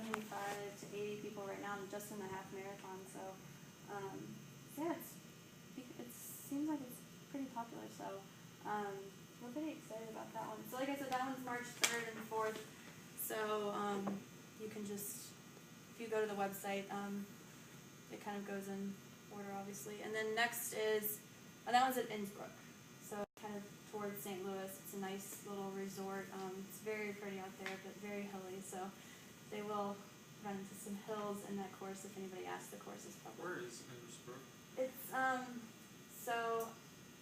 75 to 80 people right now just in the half marathon. So, yeah, it seems like it's pretty popular. So, we're pretty excited about that one. So, like I said, that one's March 3rd and 4th. So, you can just, if you go to the website, it kind of goes in order, obviously. And then next is, that one's at Innsbruck. So, kind of towards St. Louis. It's a nice little resort. It's very pretty out there, but very hilly. So, they will run into some hills in that course if anybody asks the course is public. Where is Innsbruck? It's, so,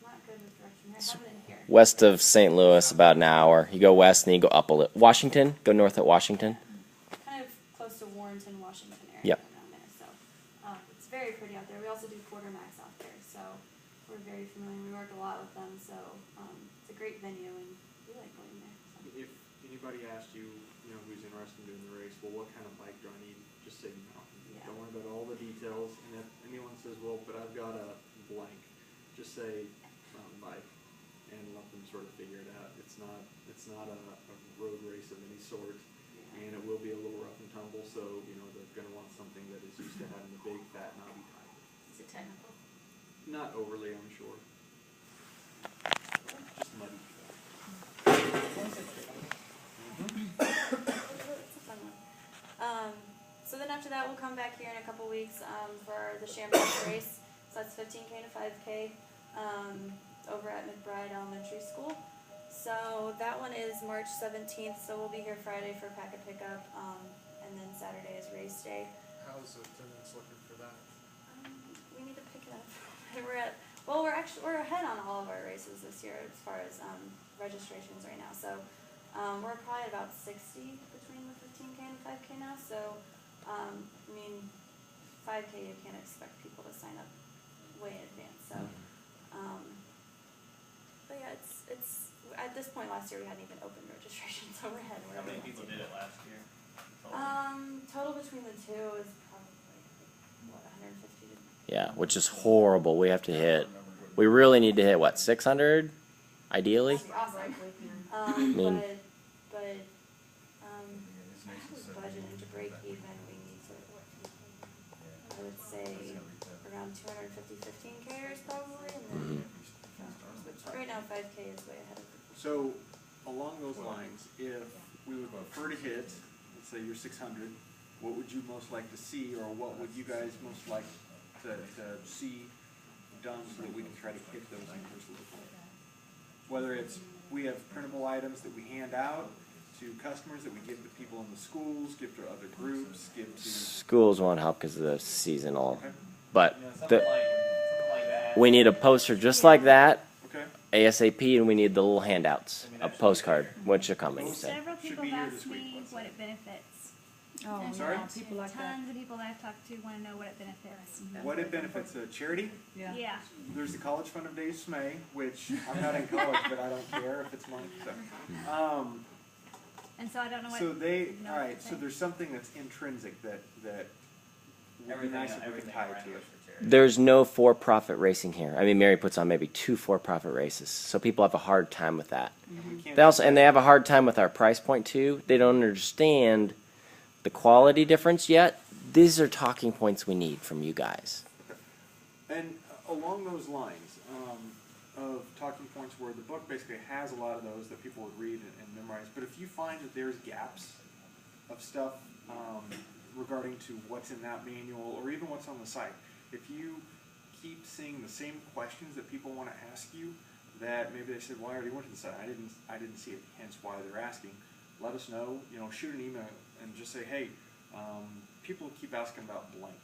not good with direction. I have it in here. West of St. Louis, about an hour. You go west and you go up a little. Washington? Go north at Washington? Kind of close to Warrenton, Washington area. Yep. Down there. So, it's very pretty out there. We also do Ultramax out there. So, we're very familiar. We work a lot with them. So, it's a great venue and we like going there. So. If anybody asked you, you know, who's interested in doing the race, well, what kind of bike do I need? Just say no. Yeah. Don't worry about all the details. And if anyone says, well, but I've got a blank, just say mountain bike and let them sort of figure it out. It's not a road race of any sort, and it will be a little rough and tumble. So you know they're going to want something that is used to having a big, fat, knobby tire. Is it technical? Not overly, I'm sure. Just muddy. It's a fun one. So then after that, we'll come back here in a couple weeks for the Shamrock race. So that's 15K to 5K over at McBride Elementary School. So that one is March 17th. So we'll be here Friday for packet pickup, and then Saturday is race day. How's attendance looking for that? We need to pick it up. We're ahead on all of our races this year as far as registrations right now. So we're probably about 60 between the 15K and 5K now. So I mean, 5K you can't expect people to sign up way in advance. So, but yeah, it's at this point last year we hadn't even opened registration, so we're ahead. How many people did it last year? Total between the two is probably what 150. Yeah, which is horrible. We have to hit. We really need to hit what, 600, ideally. That'd be awesome. I mean, but budgeting to break even, we need to. I would say around 250, 15Kers probably, and then which right now 5K is way ahead of. So, along those lines, if we would prefer to hit, let's say you're 600, what would you most like to see, or what would you guys most like to see done so that we can try to hit those numbers a little bit? Whether it's we have printable items that we hand out to customers, that we give to people in the schools, give to other groups, give to... schools won't help because of the seasonal. Okay. But Something like that. we need a poster just like that, Okay. ASAP, and we need the little handouts, a postcard, which will come, you said. Several Should people be have here asked this week, me let's what say. it benefits. Oh, And Sorry? people like that. Tons of people that I've talked to want to know what it benefits. What it benefits a charity? Yeah. Yeah. There's the College Fund of Dave Smay, which I'm not in college, but I don't care if it's money. So, And so I don't know what. so they, know all what right. to So think. there's something that's intrinsic that would be nice if we could Everything tie it around to us it. for charity. There's no for-profit racing here. I mean, Mary puts on maybe 2 for-profit races, so people have a hard time with that. And we can't They also, and they have a hard time with our price point too. They don't understand the quality difference yet. These are talking points we need from you guys. And along those lines of talking points where the book basically has a lot of those that people would read and memorize, but if you find that there's gaps of stuff regarding to what's in that manual or even what's on the site, if you keep seeing the same questions that people want to ask you, that maybe they said, well, I already went to the site, I didn't see it, hence why they're asking, let us know, you know, shoot an email and just say, hey, people keep asking about blank.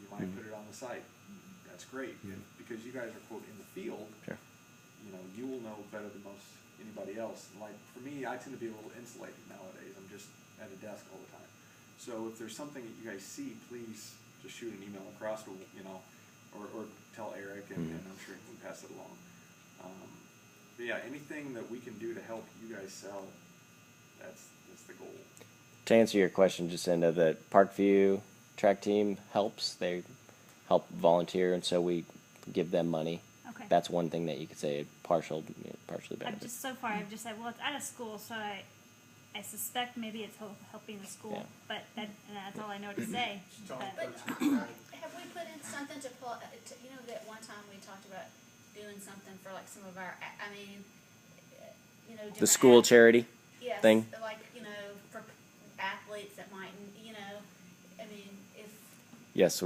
You might put it on the site. That's great, because you guys are, quote, in the field. Sure. You know, you will know better than most anybody else. Like, for me, I tend to be a little insulated nowadays. I'm just at a desk all the time. So if there's something that you guys see, please just shoot an email across, you know, or tell Eric, and I'm sure he can pass it along. But yeah, anything that we can do to help you guys sell, that's the goal. To answer your question, Jacinda, the Parkview track team helps. They help volunteer, and so we give them money. Okay. That's one thing that you could say partially I've benefits. just so far I've just said, well, it's out of school, so I suspect maybe it's helping the school, Yeah. but that's all I know to say. Just tell But them But coach Friday. have we put in something to pull, you know, that one time we talked about doing something for like some of our, I mean, you know, The different school charity yes, thing? like, you know, for athletes that mightn't, you know, I mean, if, Yes,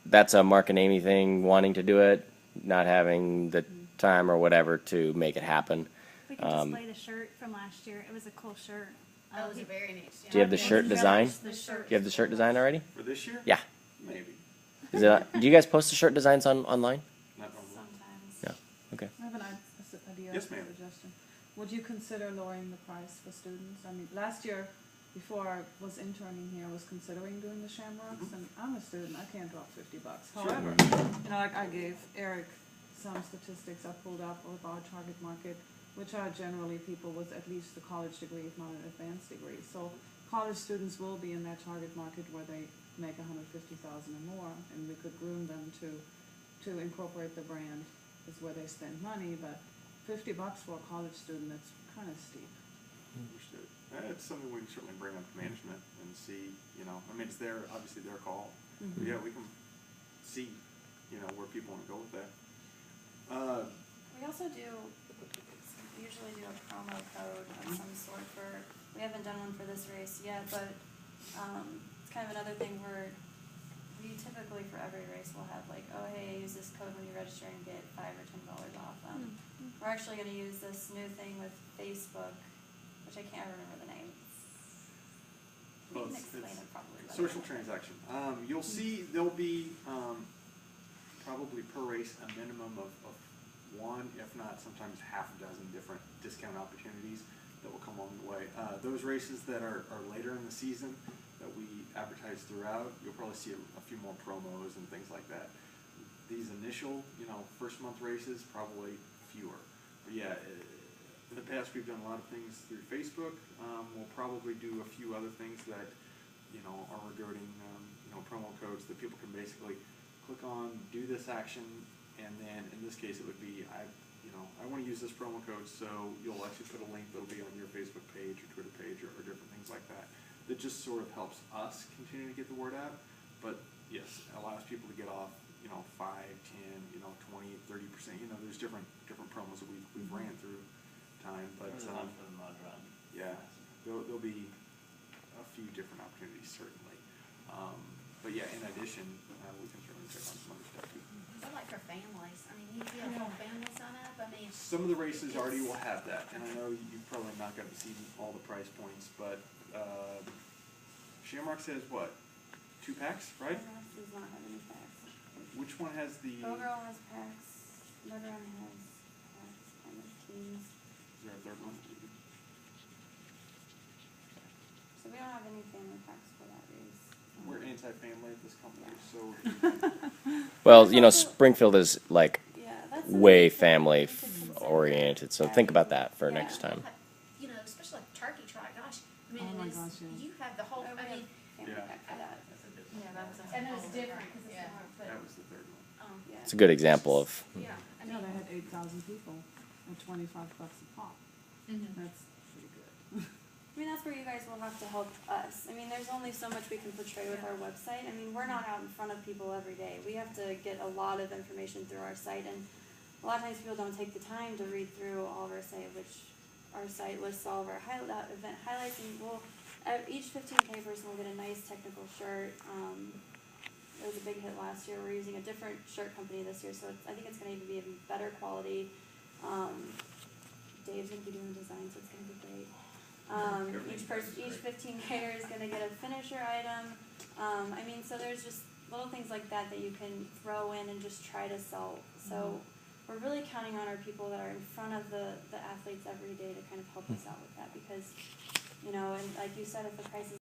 that's a Mark and Amy thing, wanting to do it, not having the time or whatever to make it happen. we could display the shirt from last year. It was a cool shirt. that was a very neat. Do you have the shirt design? The shirt. Do you have the shirt design already? For this year? Yeah. Maybe. Is it? Do you guys post the shirt designs online? Not normally. Sometimes. Yeah. Okay. I have an idea Yes, for ma'am. suggestion. Would you consider lowering the price for students? I mean, last year, before I was interning here, I was considering doing the Shamrocks, Mhm. and I'm a student, I can't drop $50. Sure. However, you know, like I gave Eric some statistics I pulled up of our target market, which are generally people with at least a college degree, if not an advanced degree. So college students will be in that target market where they make $150,000 or more, and we could groom them to incorporate the brand is where they spend money, but $50 for a college student, that's kind of steep. Understood. It's something we can certainly bring up to management and see, you know, I mean, it's obviously their call. But yeah, we can see, you know, where people want to go with that. We also usually do a promo code of some sort we haven't done one for this race yet, but it's kind of another thing where we typically for every race will have like, oh hey, use this code when you register and get $5 or $10 off. We're actually going to use this new thing with Facebook, which I can't remember the name. We Well, can it's explain it probably better. social transaction. You'll see there'll be probably per race a minimum of one, if not sometimes half a dozen different discount opportunities that will come along the way. Those races that are later in the season that we advertise throughout, you'll probably see a few more promos and things like that. These initial, you know, first month races, probably fewer. But yeah, in the past we've done a lot of things through Facebook. We'll probably do a few other things that, you know, are regarding, you know, promo codes that people can basically click on, do this action, and then in this case it would be, I want to use this promo code, so you'll actually put a link that'll be on your Facebook page or Twitter page or different things like that. That just sort of helps us continue to get the word out, but yes, it allows people to get off, you know, 5, 10, you know, 20, 30%. You know, there's different promos that we've ran through time, but There's one for the mud run. yeah, there'll be a few different opportunities certainly. But yeah, in addition, we can certainly check on some other stuff too. I like for families, I mean, you have whole family sign up, I mean, Some of the races already will have that, and I know you've probably not gotten to see all the price points, but Shamrock says what? 2 packs, right? Shamrocks does not have any packs. Which one has the? Overall has packs. Mudrun has packs, kind of teams. Is there a third one? So we don't have any family packs for that race. We're anti-family at this company, so Well, you know, Springfield is like Yeah, that's way something we family could consider. oriented, so Yeah. think about that for Yeah. next time. you know, especially like turkey trot, gosh, I mean, Oh my it is, gosh, yeah. you have the whole, Oh, we I have mean, family Yeah. pack for that. That's a different. Yeah, that was a and it was whole different, cause it's Yeah. more, but, that was the third one. Yeah. It's a good example of. yeah, I Yeah, mean. they had 8,000 people at $25 a pop. Mhm. That's pretty good. I mean, that's where you guys will have to help us. I mean, there's only so much we can portray with our website. I mean, we're not out in front of people every day. We have to get a lot of information through our site, and a lot of times people don't take the time to read through all of our site, which our site lists all of our event highlights, and each 15K person will get a nice technical shirt. It was a big hit last year. We're using a different shirt company this year, so I think it's going to be even better quality. Dave's going to be doing design, so it's going to be great. Each 15K is going to get a finisher item. I mean, so there's just little things like that that you can throw in and just try to sell. So we're really counting on our people that are in front of the athletes every day to kind of help us out with that, because, you know, and like you said, if the price is